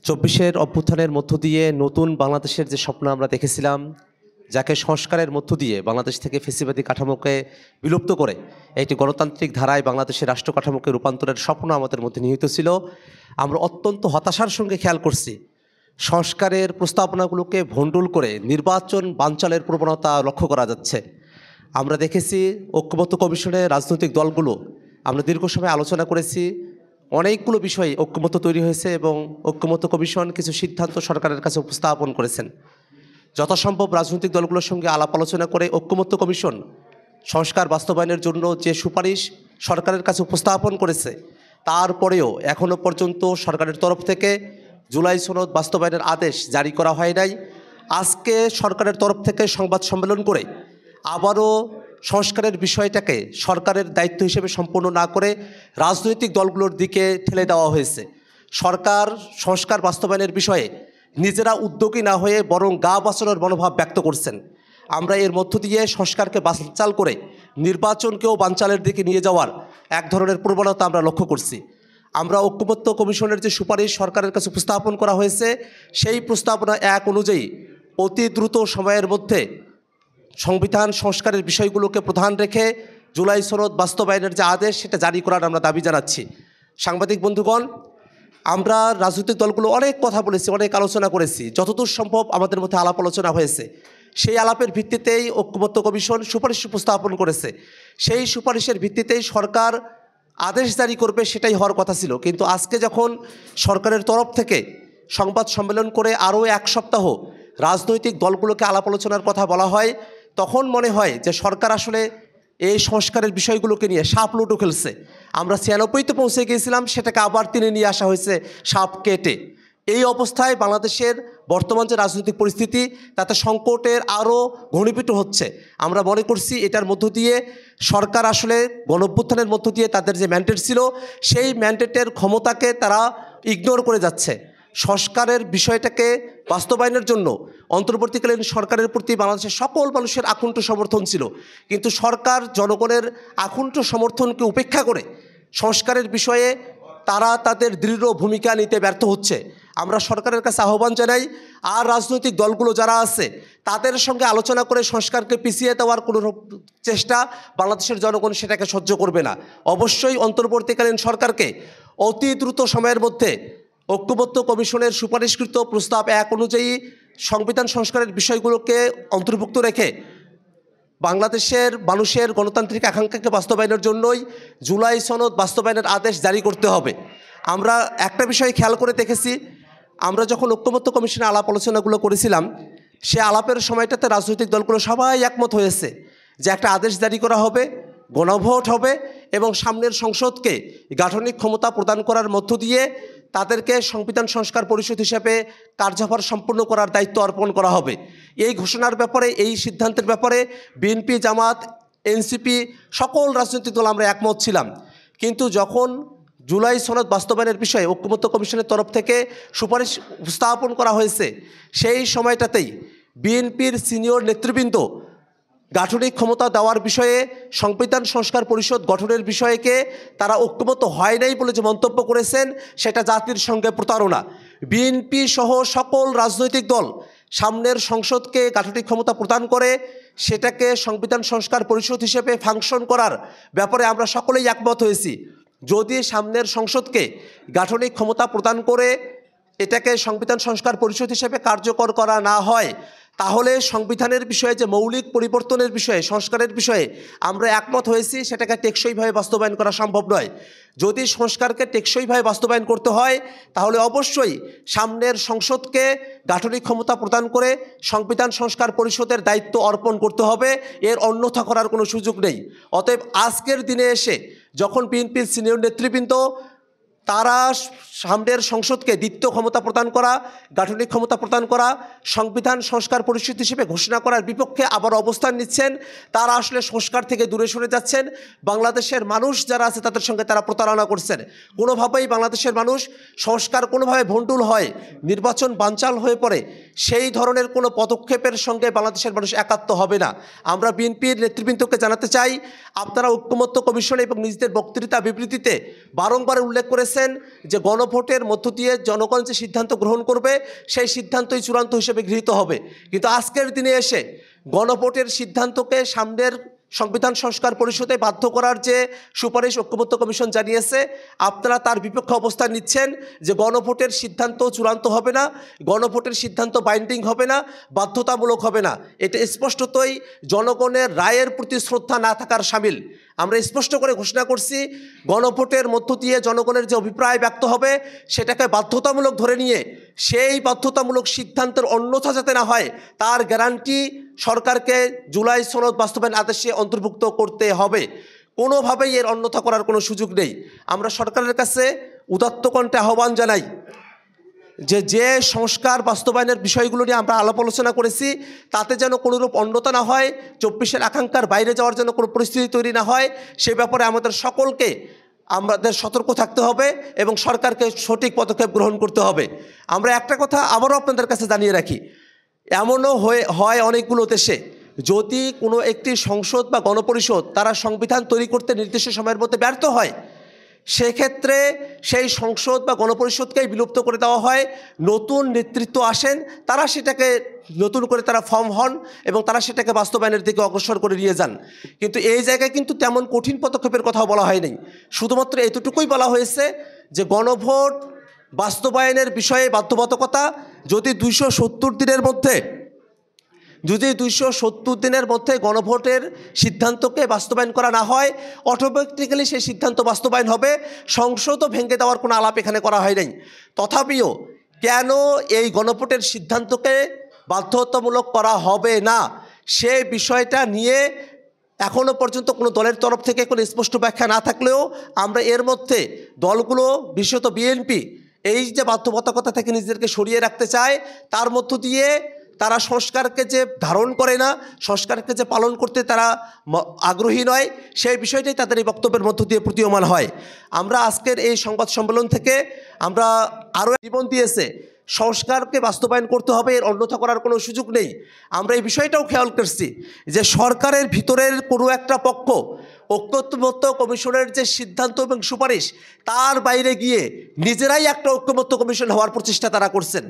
চব্বিশের অভ্যুত্থানের মধ্য দিয়ে নতুন বাংলাদেশের যে স্বপ্ন আমরা দেখেছিলাম, যাকে সংস্কারের মধ্য দিয়ে বাংলাদেশ থেকে ফ্যাসিবাদী কাঠামোকে বিলুপ্ত করে একটি গণতান্ত্রিক ধারায় বাংলাদেশের রাষ্ট্র কাঠামোকে রূপান্তরের স্বপ্ন আমাদের মধ্যে নিহিত ছিল। আমরা অত্যন্ত হতাশার সঙ্গে খেয়াল করছি সংস্কারের প্রস্তাবনাগুলোকে ভণ্ডুল করে নির্বাচন বানচালের প্রবণতা লক্ষ্য করা যাচ্ছে। আমরা দেখেছি ঐক্যমত্য কমিশনের রাজনৈতিক দলগুলো, আমরা দীর্ঘ সময় আলোচনা করেছি, অনেকগুলো বিষয়ে ঐক্যমত্য তৈরি হয়েছে এবং ঐক্যমত্য কমিশন কিছু সিদ্ধান্ত সরকারের কাছে উপস্থাপন করেছেন। যথাসম্ভব রাজনৈতিক দলগুলোর সঙ্গে আলাপ আলোচনা করে ঐক্যমত্য কমিশন সংস্কার বাস্তবায়নের জন্য যে সুপারিশ সরকারের কাছে উপস্থাপন করেছে, তারপরেও এখনও পর্যন্ত সরকারের তরফ থেকে জুলাই সনদ বাস্তবায়নের আদেশ জারি করা হয় নাই। আজকে সরকারের তরফ থেকে সংবাদ সম্মেলন করে আবারও সংস্কারের বিষয়টাকে সরকারের দায়িত্ব হিসেবে সম্পূর্ণ না করে রাজনৈতিক দলগুলোর দিকে ঠেলে দেওয়া হয়েছে। সরকার সংস্কার বাস্তবায়নের বিষয়ে নিজেরা উদ্যোগী না হয়ে বরং গা বাঁচানোর মনোভাব ব্যক্ত করছেন। আমরা এর মধ্য দিয়ে সংস্কারকে বানচাল করে নির্বাচনকেও বানচালের দিকে নিয়ে যাওয়ার এক ধরনের প্রবণতা আমরা লক্ষ্য করছি। আমরা ঐক্যমত্য কমিশনের যে সুপারিশ সরকারের কাছে উপস্থাপন করা হয়েছে, সেই প্রস্তাবনা এক অনুযায়ী অতি দ্রুত সময়ের মধ্যে সংবিধান সংস্কারের বিষয়গুলোকে প্রধান রেখে জুলাই সনদ বাস্তবায়নের যে আদেশ সেটা জারি করার আমরা দাবি জানাচ্ছি। সাংবাদিক বন্ধুগণ, আমরা রাজনৈতিক দলগুলো অনেক কথা বলেছি, অনেক আলোচনা করেছি, যতদূর সম্ভব আমাদের মধ্যে আলাপ আলোচনা হয়েছে। সেই আলাপের ভিত্তিতেই ঐক্যমত্য কমিশন সুপারিশ উপস্থাপন করেছে। সেই সুপারিশের ভিত্তিতেই সরকার আদেশ জারি করবে, সেটাই হওয়ার কথা ছিল। কিন্তু আজকে যখন সরকারের তরফ থেকে সংবাদ সম্মেলন করে আরও এক সপ্তাহ রাজনৈতিক দলগুলোকে আলাপ আলোচনার কথা বলা হয়, তখন মনে হয় যে সরকার আসলে এই সংস্কারের বিষয়গুলোকে নিয়ে সাপ লুডো খেলছে। আমরা 96-তে পৌঁছে গিয়েছিলাম, সেটাকে আবার টেনে নিয়ে আসা হয়েছে সাপ কেটে। এই অবস্থায় বাংলাদেশের বর্তমান যে রাজনৈতিক পরিস্থিতি, তাতে সংকটের আরও ঘনীভূত হচ্ছে। আমরা মনে করছি এটার মধ্য দিয়ে সরকার আসলে গণঅভ্যুত্থানের মধ্য দিয়ে তাদের যে ম্যান্ডেট ছিল, সেই ম্যান্ডেটের ক্ষমতাকে তারা ইগনোর করে যাচ্ছে। সংস্কারের বিষয়টাকে বাস্তবায়নের জন্য অন্তর্বর্তীকালীন সরকারের প্রতি বাংলাদেশের সকল মানুষের আকুণ্ঠ সমর্থন ছিল, কিন্তু সরকার জনগণের আকুণ্ঠ সমর্থনকে উপেক্ষা করে সংস্কারের বিষয়ে তারা তাদের দৃঢ় ভূমিকা নিতে ব্যর্থ হচ্ছে। আমরা সরকারের কাছে আহ্বান জানাই, আর রাজনৈতিক দলগুলো যারা আছে তাদের সঙ্গে আলোচনা করে সংস্কারকে পিছিয়ে দেওয়ার কোনো চেষ্টা বাংলাদেশের জনগণ সেটাকে সহ্য করবে না। অবশ্যই অন্তর্বর্তীকালীন সরকারকে অতি দ্রুত সময়ের মধ্যে ঐক্যমত্য কমিশনের সুপারিশকৃত প্রস্তাব এক অনুযায়ী সংবিধান সংস্কারের বিষয়গুলোকে অন্তর্ভুক্ত রেখে বাংলাদেশের মানুষের গণতান্ত্রিক আকাঙ্ক্ষাকে বাস্তবায়নের জন্যই জুলাই সনদ বাস্তবায়নের আদেশ জারি করতে হবে। আমরা একটা বিষয় খেয়াল করে দেখেছি, আমরা যখন ঐক্যমত্য কমিশনে আলাপ আলোচনাগুলো করেছিলাম, সে আলাপের সময়টাতে রাজনৈতিক দলগুলো সবাই একমত হয়েছে যে একটা আদেশ জারি করা হবে, গণভোট হবে এবং সামনের সংসদকে গাঠনিক ক্ষমতা প্রদান করার মধ্য দিয়ে তাদেরকে সংবিধান সংস্কার পরিষদ হিসেবে কার্যভার সম্পূর্ণ করার দায়িত্ব অর্পণ করা হবে। এই ঘোষণার ব্যাপারে, এই সিদ্ধান্তের ব্যাপারে বিএনপি, জামাত, এনসিপি সকল রাজনৈতিক দল আমরা একমত ছিলাম। কিন্তু যখন জুলাই সনদ বাস্তবায়নের বিষয়ে ঐক্যমত্য কমিশনের তরফ থেকে সুপারিশ উপস্থাপন করা হয়েছে, সেই সময়টাতেই বিএনপির সিনিয়র নেতৃবৃন্দ গাঠনিক ক্ষমতা দেওয়ার বিষয়ে সংবিধান সংস্কার পরিষদ গঠনের বিষয়কে তারা ঐক্যমত হয় নাই বলে যে মন্তব্য করেছেন, সেটা জাতির সঙ্গে প্রতারণা। বিএনপি সহ সকল রাজনৈতিক দল সামনের সংসদকে গাঠনিক ক্ষমতা প্রদান করে সেটাকে সংবিধান সংস্কার পরিষদ হিসেবে ফাংশন করার ব্যাপারে আমরা সকলেই একমত হয়েছি। যদি সামনের সংসদকে গাঠনিক ক্ষমতা প্রদান করে এটাকে সংবিধান সংস্কার পরিষদ হিসেবে কার্যকর করা না হয়, তাহলে সংবিধানের বিষয়ে যে মৌলিক পরিবর্তনের বিষয়ে, সংস্কারের বিষয়ে আমরা একমত হয়েছি, সেটাকে টেকসইভাবে বাস্তবায়ন করা সম্ভব নয়। যদি সংস্কারকে টেকসইভাবে বাস্তবায়ন করতে হয়, তাহলে অবশ্যই সামনের সংসদকে গাঠনিক ক্ষমতা প্রদান করে সংবিধান সংস্কার পরিষদের দায়িত্ব অর্পণ করতে হবে, এর অন্যথা করার কোনো সুযোগ নেই। অতএব আজকের দিনে এসে যখন বিএনপির সিনিয়র নেতৃবৃন্দ তারা সামনের সংসদকে দ্বিতীয় ক্ষমতা প্রদান করা, গাঠনিক ক্ষমতা প্রদান করা, সংবিধান সংস্কার পরিষদ হিসেবে ঘোষণা করার বিপক্ষে আবার অবস্থান নিচ্ছেন, তারা আসলে সংস্কার থেকে দূরে সরে যাচ্ছেন। বাংলাদেশের মানুষ যারা আছে তাদের সঙ্গে তারা প্রতারণা করছেন। কোনোভাবেই বাংলাদেশের মানুষ সংস্কার কোনোভাবে ভণ্ডুল হয়, নির্বাচন বানচাল হয়ে পড়ে, সেই ধরনের কোনো পদক্ষেপের সঙ্গে বাংলাদেশের মানুষ একাত্ম হবে না। আমরা বিএনপির নেতৃবৃন্দকে জানাতে চাই, আপনারা ঐক্যমত্য কমিশন এবং নিজেদের বক্তৃতা বিবৃতিতে বারংবার উল্লেখ করেছেন করেছেন যে গণভোটের মধ্য দিয়ে জনগণ যে সিদ্ধান্ত গ্রহণ করবে সেই সিদ্ধান্তই চূড়ান্ত হিসেবে গৃহীত হবে। কিন্তু আজকের দিনে এসে গণভোটের সিদ্ধান্তকে সামনের সংবিধান সংস্কার পরিষদে বাধ্য করার যে সুপারিশ ঐক্যমত্য কমিশন জানিয়েছে, আপনারা তার বিপক্ষে অবস্থান নিচ্ছেন যে গণভোটের সিদ্ধান্ত চূড়ান্ত হবে না, গণভোটের সিদ্ধান্ত বাইন্ডিং হবে না, বাধ্যতামূলক হবে না। এটা স্পষ্টতই জনগণের রায়ের প্রতি শ্রদ্ধা না থাকার শামিল। আমরা স্পষ্ট করে ঘোষণা করছি, গণভোটের মধ্য দিয়ে জনগণের যে অভিপ্রায় ব্যক্ত হবে সেটাকে বাধ্যতামূলক ধরে নিয়ে সেই বাধ্যতামূলক সিদ্ধান্তের অন্যথা যাতে না হয় তার গ্যারান্টি সরকারকে জুলাই সনদ বাস্তবায়ন আদেশে অন্তর্ভুক্ত করতে হবে। কোনোভাবেই এর অন্যথা করার কোনো সুযোগ নেই। আমরা সরকারের কাছে উদাত্ত কণ্ঠে আহ্বান জানাই যে সংস্কার বাস্তবায়নের বিষয়গুলো নিয়ে আমরা আলাপ আলোচনা করেছি তাতে যেন কোনোরূপ অন্যতা না হয়, 24-এর আকাঙ্ক্ষার বাইরে যাওয়ার জন্য কোনো পরিস্থিতি তৈরি না হয়, সে ব্যাপারে আমাদের সকলকে আমাদের সতর্ক থাকতে হবে এবং সরকারকে সঠিক পদক্ষেপ গ্রহণ করতে হবে। আমরা একটা কথা আবারও আপনাদের কাছে জানিয়ে রাখি, এমনও হয় অনেকগুলো দেশে যদি কোনো একটি সংসদ বা গণপরিষদ তারা সংবিধান তৈরি করতে নির্দিষ্ট সময়ের মধ্যে ব্যর্থ হয়, সেক্ষেত্রে সেই সংসদ বা গণপরিষদকেই বিলুপ্ত করে দেওয়া হয়, নতুন নেতৃত্ব আসেন, তারা সেটাকে নতুন করে তারা ফর্ম হন এবং তারা সেটাকে বাস্তবায়নের দিকে অগ্রসর করে নিয়ে যান। কিন্তু এই জায়গায় কিন্তু তেমন কঠিন পদক্ষেপের কথাও বলা হয়নি, শুধুমাত্র এতটুকুই বলা হয়েছে যে গণভোট বাস্তবায়নের বিষয়ে বাধ্যবাধকতা যদি 270 দিনের মধ্যে গণভোটের সিদ্ধান্তকে বাস্তবায়ন করা না হয়, অটোমেটিক্যালি সেই সিদ্ধান্ত বাস্তবায়ন হবে। সংসদও ভেঙে দেওয়ার কোনো আলাপ এখানে করা হয় নাই। তথাপিও কেন এই গণভোটের সিদ্ধান্তকে বাধ্যতামূলক করা হবে না সে বিষয়টা নিয়ে এখনও পর্যন্ত কোনো দলের তরফ থেকে কোনো স্পষ্ট ব্যাখ্যা না থাকলেও আমরা এর মধ্যে দলগুলো, বিশেষত বিএনপি, এই যে বাধ্যবাধকতা থেকে নিজেদেরকে সরিয়ে রাখতে চায়, তার মধ্য দিয়ে তারা সংস্কারকে যে ধারণ করে না, সংস্কারকে যে পালন করতে তারা আগ্রহী নয়, সেই বিষয়টাই তাদের এই বক্তব্যের মধ্য দিয়ে প্রতীয়মান হয়। আমরা আজকের এই সংবাদ সম্মেলন থেকে আমরা আরও জীবন দিয়েছে, সংস্কারকে বাস্তবায়ন করতে হবে, এর অন্যথা করার কোনো সুযোগ নেই। আমরা এই বিষয়টাও খেয়াল করছি যে সরকারের ভিতরের কোনো একটা পক্ষ ঐক্যমত্য কমিশনের যে সিদ্ধান্ত এবং সুপারিশ তার বাইরে গিয়ে নিজেরাই একটা ঐক্যমত্য কমিশন হওয়ার প্রচেষ্টা তারা করছেন।